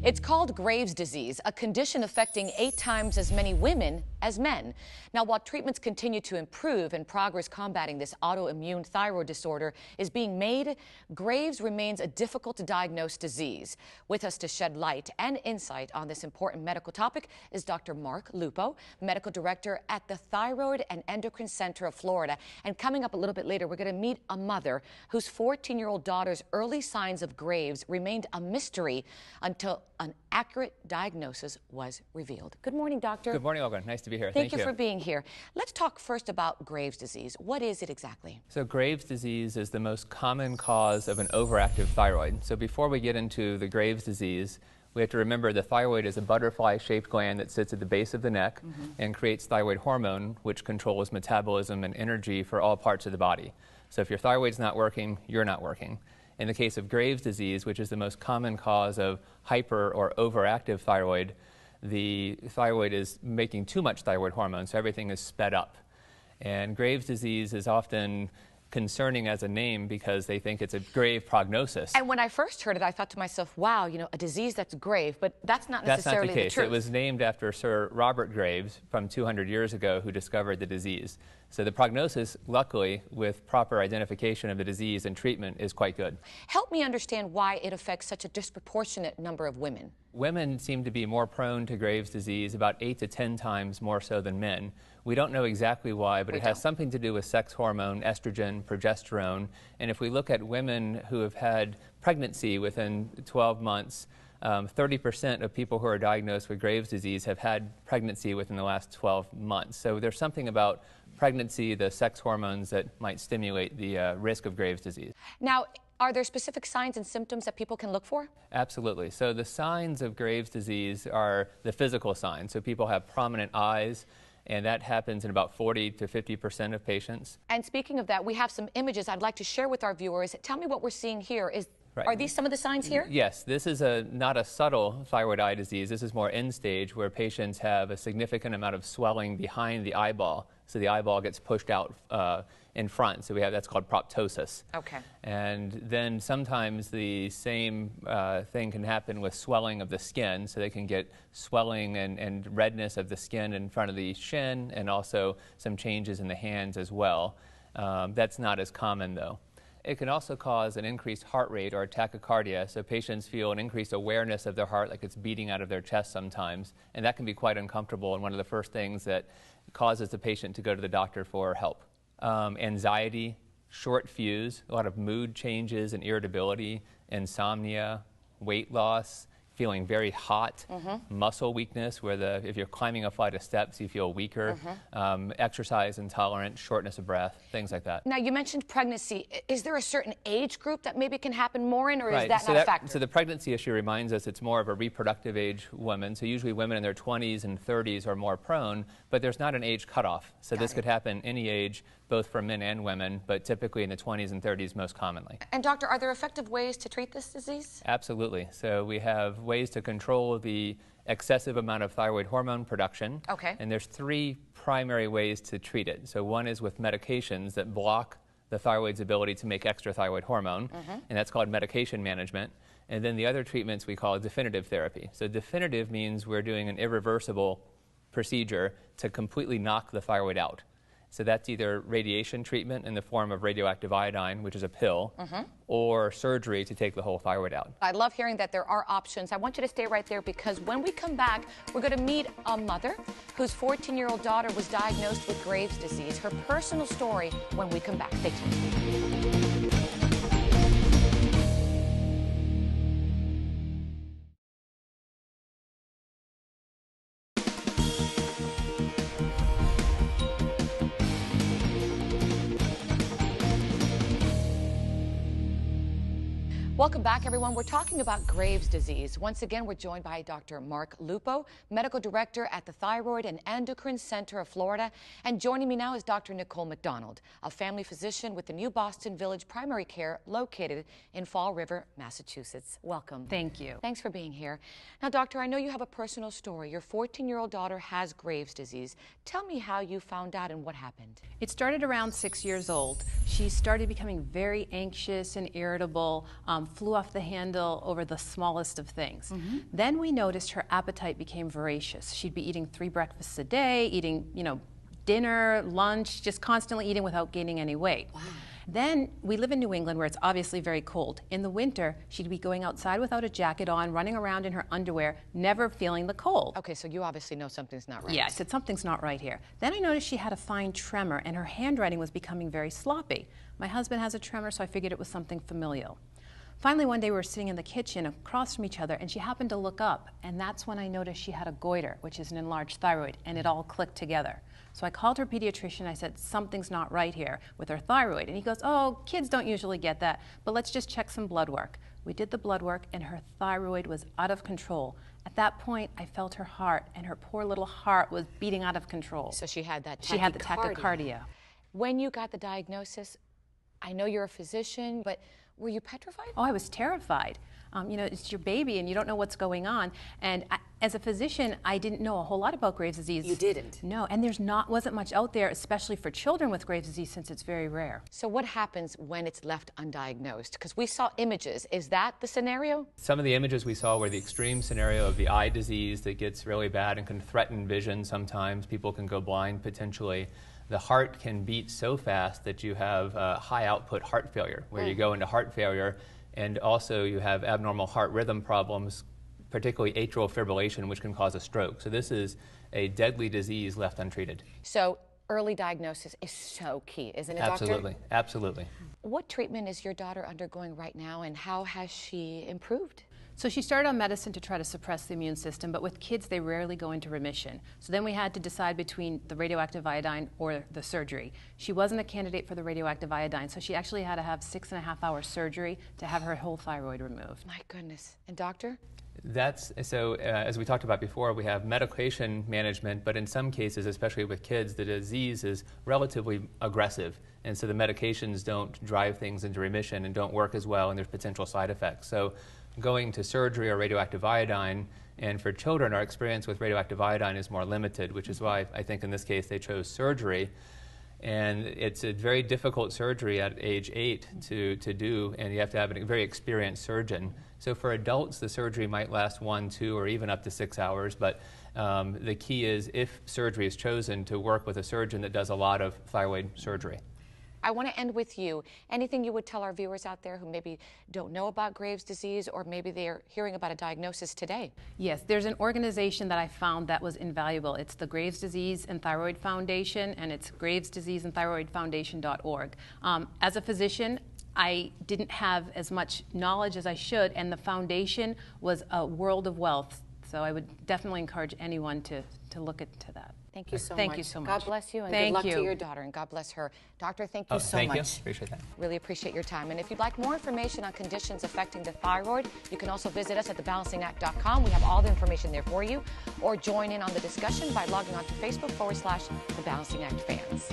It's called Graves' disease, a condition affecting 8 times as many women as men. Now, while treatments continue to improve and progress combating this autoimmune thyroid disorder is being made, Graves remains a difficult to diagnose disease. With us to shed light and insight on this important medical topic is Dr. Mark Lupo, Medical Director at the Thyroid and Endocrine Center of Florida. And coming up a little bit later, we're going to meet a mother whose 14-year-old daughter's early signs of Graves remained a mystery until an accurate diagnosis was revealed. Good morning, doctor. Good morning, Olga. Nice to be here. Thank you for being here. Let's talk first about Graves' disease. What is it exactly? So Graves' disease is the most common cause of an overactive thyroid. So before we get into the Graves' disease, we have to remember the thyroid is a butterfly-shaped gland that sits at the base of the neck and creates thyroid hormone, which controls metabolism and energy for all parts of the body. So if your thyroid's not working, you're not working. In the case of Graves' disease, which is the most common cause of hyper or overactive thyroid, the thyroid is making too much thyroid hormone, so everything is sped up. And Graves' disease is often concerning as a name because they think it's a grave prognosis. And when I first heard it, I thought to myself, wow, you know, a disease that's grave, but that's not necessarily the case. truth. It was named after Sir Robert Graves from 200 years ago who discovered the disease. So the prognosis, luckily, with proper identification of the disease and treatment is quite good. Help me understand why it affects such a disproportionate number of women. Women seem to be more prone to Graves' disease, about 8 to 10 times more so than men. We don't know exactly why, but it has something to do with sex hormone, estrogen, progesterone. And if we look at women who have had pregnancy within 12 months, 30% of people who are diagnosed with Graves' disease have had pregnancy within the last 12 months. So there's something about pregnancy, the sex hormones, that might stimulate the risk of Graves' disease. Now, are there specific signs and symptoms that people can look for? Absolutely. So the signs of Graves' disease are the physical signs. So people have prominent eyes, and that happens in about 40 to 50% of patients. And speaking of that, we have some images I'd like to share with our viewers. Tell me what we're seeing here. Are these some of the signs here? Yes, this is not a subtle thyroid eye disease. This is more end stage, where patients have a significant amount of swelling behind the eyeball. So the eyeball gets pushed out in front. So that's called proptosis. Okay. And then sometimes the same thing can happen with swelling of the skin. So they can get swelling and redness of the skin in front of the shin, and also some changes in the hands as well. That's not as common, though. It can also cause an increased heart rate or tachycardia, so patients feel an increased awareness of their heart, like it's beating out of their chest sometimes, and that can be quite uncomfortable and one of the first things that causes the patient to go to the doctor for help. Anxiety, short fuse, a lot of mood changes and irritability, insomnia, weight loss, feeling very hot, muscle weakness, where if you're climbing a flight of steps, you feel weaker, exercise intolerance, shortness of breath, things like that. Now, you mentioned pregnancy. Is there a certain age group that maybe can happen more in, or is that not a factor? So the pregnancy issue reminds us it's more of a reproductive age woman. So usually women in their 20s and 30s are more prone, but there's not an age cutoff. So this could happen any age, both for men and women, but typically in the 20s and 30s most commonly. And doctor, are there effective ways to treat this disease? Absolutely. So we have ways to control the excessive amount of thyroid hormone production. Okay. And there's 3 primary ways to treat it. So one is with medications that block the thyroid's ability to make extra thyroid hormone, and that's called medication management. And then the other treatments we call definitive therapy. So definitive means we're doing an irreversible procedure to completely knock the thyroid out. So that's either radiation treatment in the form of radioactive iodine, which is a pill, or surgery to take the whole thyroid out. I love hearing that there are options. I want you to stay right there, because when we come back, we're going to meet a mother whose 14-year-old daughter was diagnosed with Graves' disease. Her personal story when we come back. Stay tuned. Welcome back, everyone. We're talking about Graves' disease. Once again, we're joined by Dr. Mark Lupo, Medical Director at the Thyroid and Endocrine Center of Florida. And joining me now is Dr. Nicole McDonald, a family physician with the New Boston Village Primary Care located in Fall River, Massachusetts. Welcome. Thank you. Thanks for being here. Now, doctor, I know you have a personal story. Your 14-year-old daughter has Graves' disease. Tell me how you found out and what happened. It started around 6 years old. She started becoming very anxious and irritable flew off the handle over the smallest of things. Then we noticed her appetite became voracious. She'd be eating 3 breakfasts a day, eating, dinner, lunch, just constantly eating without gaining any weight. Wow. Then we live in New England where it's obviously very cold. In the winter, she'd be going outside without a jacket on, running around in her underwear, never feeling the cold. Okay, so you obviously know something's not right. Yeah, I said something's not right here. Then I noticed she had a fine tremor and her handwriting was becoming very sloppy. My husband has a tremor, so I figured it was something familial. Finally, one day we were sitting in the kitchen across from each other and she happened to look up, and that's when I noticed she had a goiter, which is an enlarged thyroid, and it all clicked together. So I called her pediatrician. I said, something's not right here with her thyroid. And he goes, oh, kids don't usually get that, but let's just check some blood work. We did the blood work and her thyroid was out of control. At that point, I felt her heart, and her poor little heart was beating out of control. So she had that tachycardia. She had the tachycardia. When you got the diagnosis, I know you're a physician, but were you petrified? Oh, I was terrified. It's your baby and you don't know what's going on. And as a physician, I didn't know a whole lot about Graves' disease. You didn't? No, and wasn't much out there, especially for children with Graves' disease, since it's very rare. So what happens when it's left undiagnosed? Because we saw images. Is that the scenario? Some of the images we saw were the extreme scenario of the eye disease that gets really bad and can threaten vision sometimes. People can go blind potentially. The heart can beat so fast that you have high output heart failure, where you go into heart failure, and also you have abnormal heart rhythm problems, particularly atrial fibrillation, which can cause a stroke. So this is a deadly disease left untreated. So early diagnosis is so key, isn't it, Doctor? Absolutely, absolutely. What treatment is your daughter undergoing right now, and how has she improved? So she started on medicine to try to suppress the immune system, but with kids, they rarely go into remission. So then we had to decide between the radioactive iodine or the surgery. She wasn't a candidate for the radioactive iodine, so she actually had to have 6.5-hour surgery to have her whole thyroid removed. My goodness. And doctor? As we talked about before, we have medication management, but in some cases, especially with kids, the disease is relatively aggressive, and so the medications don't drive things into remission and don't work as well, and there's potential side effects. So going to surgery or radioactive iodine, and for children, our experience with radioactive iodine is more limited, which is why I think in this case they chose surgery. And it's a very difficult surgery at age 8 to do, and you have to have a very experienced surgeon. So for adults, the surgery might last 1, 2, or even up to 6 hours, but the key is, if surgery is chosen, to work with a surgeon that does a lot of thyroid surgery. I want to end with you. Anything you would tell our viewers out there who maybe don't know about Graves' disease, or maybe they're hearing about a diagnosis today? Yes, there's an organization that I found that was invaluable. It's the Graves'disease and Thyroid Foundation, and it's graves'diseaseandthyroidfoundation.org. As a physician, I didn't have as much knowledge as I should, and the foundation was a world of wealth. So I would definitely encourage anyone to look into that. Thank you so much. Thank you so much. God bless you, and good luck to your daughter, and God bless her. Doctor, thank you so much. Thank you. Appreciate that. Really appreciate your time. And if you'd like more information on conditions affecting the thyroid, you can also visit us at thebalancingact.com. We have all the information there for you. Or join in on the discussion by logging on to Facebook /The Balancing Act Fans.